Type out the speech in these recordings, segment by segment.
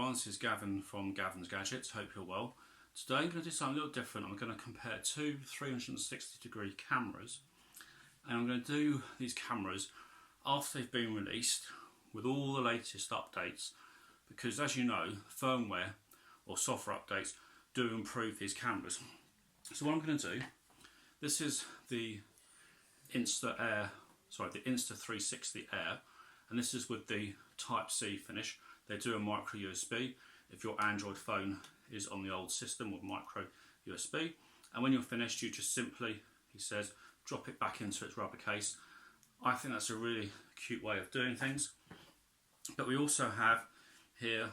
everyone, this is Gavin from Gavin's Gadgets, hope you're well. Today I'm going to do something a little different. I'm going to compare two 360-degree cameras, and I'm going to do these cameras after they've been released with all the latest updates, because as you know, firmware or software updates do improve these cameras. So what I'm going to do, this is the Insta360 Air, and this is with the Type-C finish. They do a micro USB if your Android phone is on the old system with micro USB, and when you're finished you just simply, he says, drop it back into its rubber case. I think that's a really cute way of doing things. But we also have here,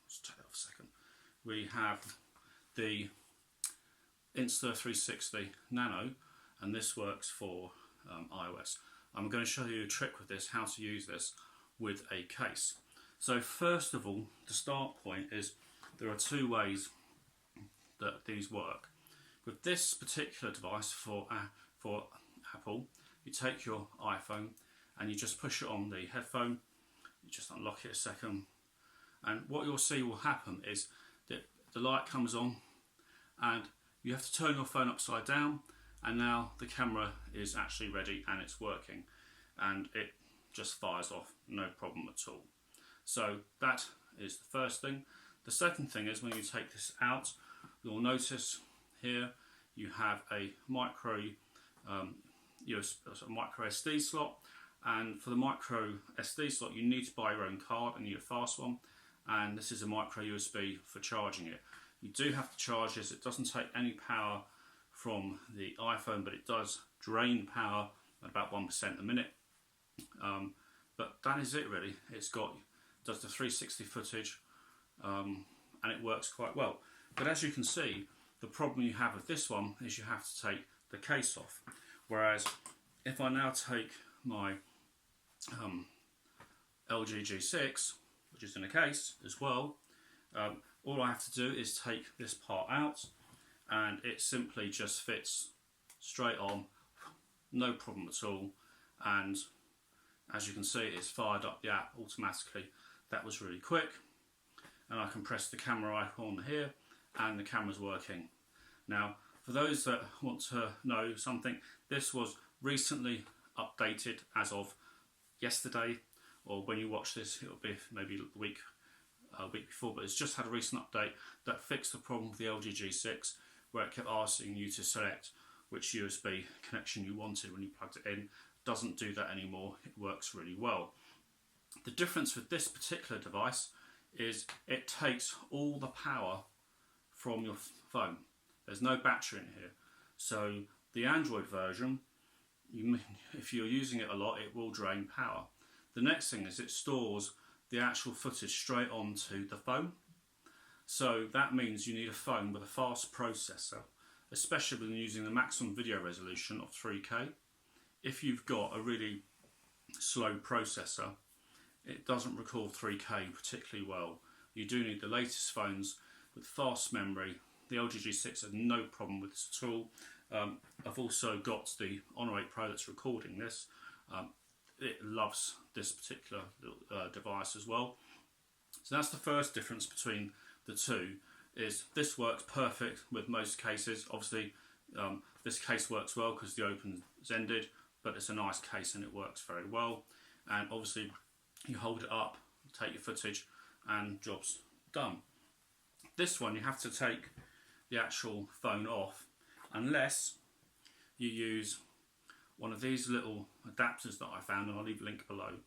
let's take that off a second, we have the Insta360 Nano, and this works for iOS. I'm going to show you a trick with this, how to use this with a case. So first of all, the start point is there are two ways that these work. With this particular device for Apple, you take your iPhone and you just push it on the headphone, you just unlock it a second, and what you'll see will happen is that the light comes on and you have to turn your phone upside down, and now the camera is actually ready and it's working, and it just fires off, no problem at all. So that is the first thing. The second thing is when you take this out, you'll notice here you have a micro SD slot, and for the micro SD slot you need to buy your own card and you need a fast one, and this is a micro USB for charging it. You do have to charge this. It doesn't take any power from the iPhone, but it does drain power at about 1% a minute. But that is it really. Does the 360 footage, and it works quite well. But as you can see, the problem you have with this one is you have to take the case off. Whereas if I now take my LG G6, which is in a case as well, all I have to do is take this part out, and it simply just fits straight on, no problem at all. And as you can see, it's fired up the app automatically. That was really quick, and I can press the camera icon here and the camera's working. Now for those that want to know something, this was recently updated as of yesterday, or when you watch this it'll be maybe a week before, but it's just had a recent update that fixed the problem with the LG G6 where it kept asking you to select which USB connection you wanted when you plugged it in. Doesn't do that anymore. It works really well. The difference with this particular device is it takes all the power from your phone. There's no battery in here. So the Android version, if you're using it a lot, it will drain power. The next thing is it stores the actual footage straight onto the phone. So that means you need a phone with a fast processor, especially when using the maximum video resolution of 3K. If you've got a really slow processor, it doesn't record 3K particularly well. You do need the latest phones with fast memory. The LG G6 has no problem with this at all. I've also got the Honor 8 Pro that's recording this. It loves this particular device as well. So that's the first difference between the two, is this works perfect with most cases. Obviously this case works well because the open is ended, but it's a nice case and it works very well. And obviously you hold it up, take your footage, and job's done. This one you have to take the actual phone off unless you use one of these little adapters that I found, and I'll leave a link below.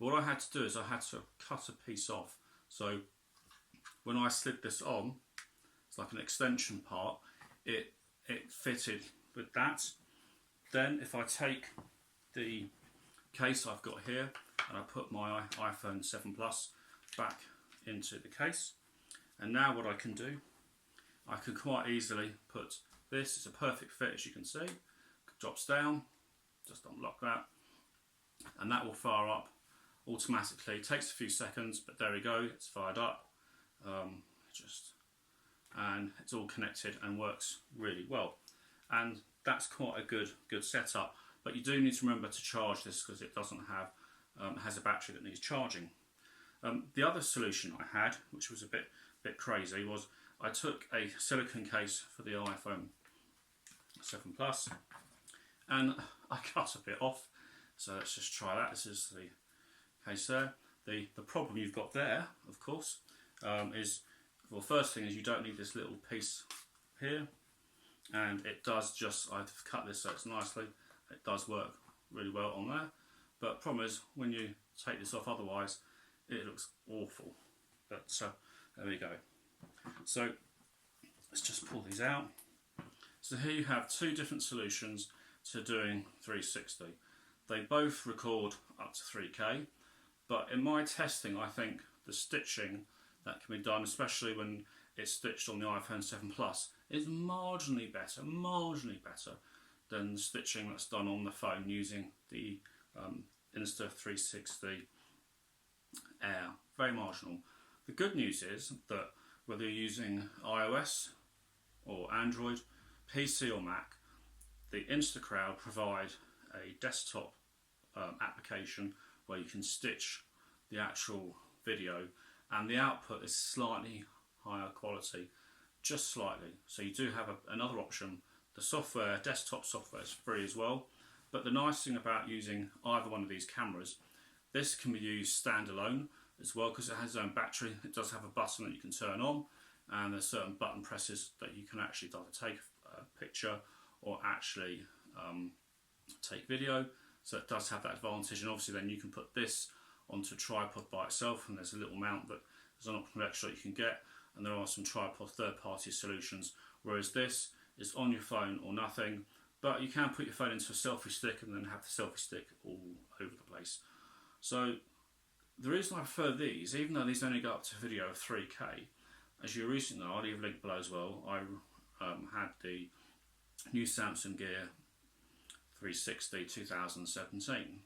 But what I had to do is I had to cut a piece off. So when I slid this on, it's like an extension part, it fitted with that. Then if I take the case I've got here and I put my iPhone 7 Plus back into the case, and now what I can do, I can quite easily put this, it's a perfect fit as you can see, drops down, just unlock that, and that will fire up automatically. It takes a few seconds, but there we go, it's fired up, and it's all connected and works really well. And that's quite a good setup, but you do need to remember to charge this because it doesn't have has a battery that needs charging. The other solution I had, which was a bit crazy, was I took a silicone case for the iPhone 7 Plus and I cut a bit off. So let's just try that. This is the case there. The problem you've got there, of course, is, well, first thing is you don't need this little piece here, and it does just, I've cut this so it's nicely, it does work really well on there, but problem is when you take this off otherwise it looks awful. But so there we go. So let's just pull these out. So here you have two different solutions to doing 360. They both record up to 3K, but in my testing I think the stitching that can be done, especially when it's stitched on the iPhone 7 Plus, is marginally better than the stitching that's done on the phone using the Insta360 Air. Very marginal. The good news is that whether you're using iOS or Android, PC or Mac, the Instacrowd provide a desktop application where you can stitch the actual video, and the output is slightly higher quality, just slightly. So you do have another option. The software, desktop software, is free as well, but the nice thing about using either one of these cameras, this can be used standalone as well because it has its own battery. It does have a button that you can turn on, and there's certain button presses that you can actually either take a picture or actually take video. So it does have that advantage, and obviously then you can put this onto a tripod by itself, and there's a little mount that there's an optional extra that you can get, and there are some tripod third-party solutions, whereas this is on your phone or nothing, but you can put your phone into a selfie stick and then have the selfie stick all over the place. So the reason I prefer these, even though these only go up to video of 3K, as you recently know, I'll leave a link below as well, I had the new Samsung Gear 360 2017.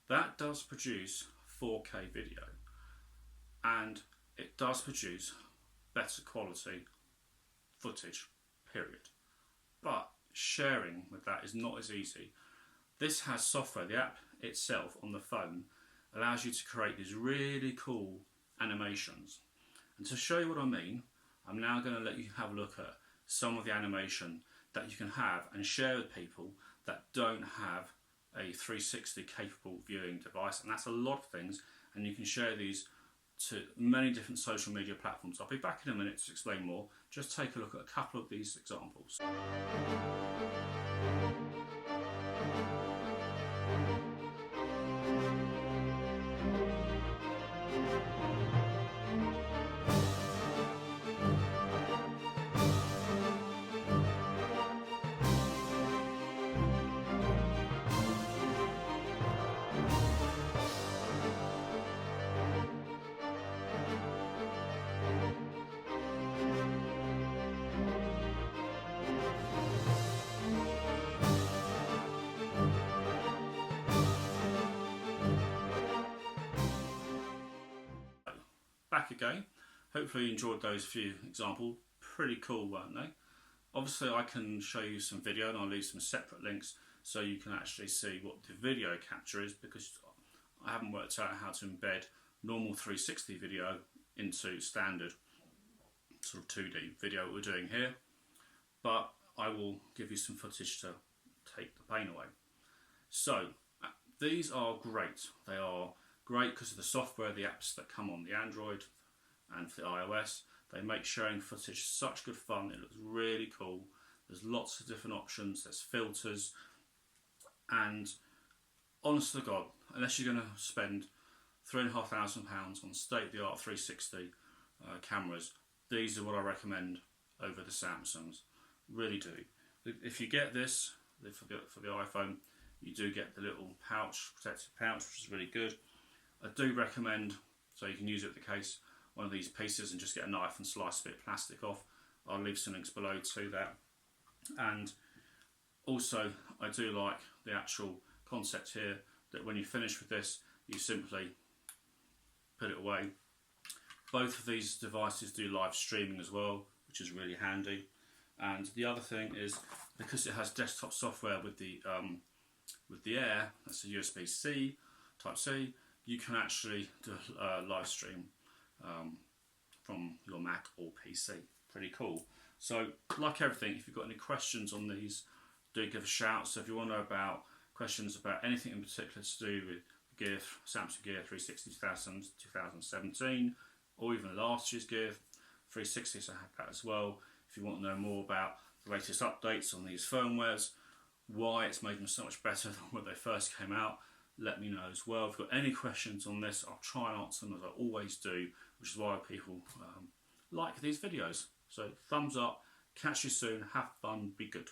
That does produce 4K video, and it does produce better quality footage, period. But sharing with that is not as easy. This has software, the app itself on the phone allows you to create these really cool animations. And to show you what I mean, I'm now going to let you have a look at some of the animation that you can have and share with people that don't have a 360 capable viewing device, and that's a lot of things, and you can share these to many different social media platforms. I'll be back in a minute to explain more. Just take a look at a couple of these examples. Back again. Hopefully you enjoyed those few examples. Pretty cool, weren't they? Obviously I can show you some video, and I'll leave some separate links so you can actually see what the video capture is, because I haven't worked out how to embed normal 360 video into standard sort of 2D video that we're doing here, but I will give you some footage to take the pain away. So these are great. They are great because of the software, the apps that come on the Android and for the iOS. They make sharing footage such good fun. It looks really cool. There's lots of different options. There's filters, and honest to God, unless you're going to spend £3,500 on state-of-the-art 360 cameras, these are what I recommend over the Samsungs. Really do. If you get this for the iPhone, you do get the little pouch, protective pouch, which is really good. I do recommend, so you can use it with the case, one of these pieces and just get a knife and slice a bit of plastic off. I'll leave some links below to that. And also I do like the actual concept here that when you finish with this, you simply put it away. Both of these devices do live streaming as well, which is really handy. And the other thing is, because it has desktop software with the Air, that's a USB-C, Type-C, you can actually do a live stream from your Mac or PC. Pretty cool. So, like everything, if you've got any questions on these, do give a shout. So if you want to know about questions about anything in particular to do with Gear, Samsung Gear 360 2017, or even last year's Gear 360, so I have that as well. If you want to know more about the latest updates on these firmwares, why it's made them so much better than when they first came out, let me know as well. If you've got any questions on this, I'll try and answer them as I always do, which is why people like these videos. So thumbs up, catch you soon, have fun, be good.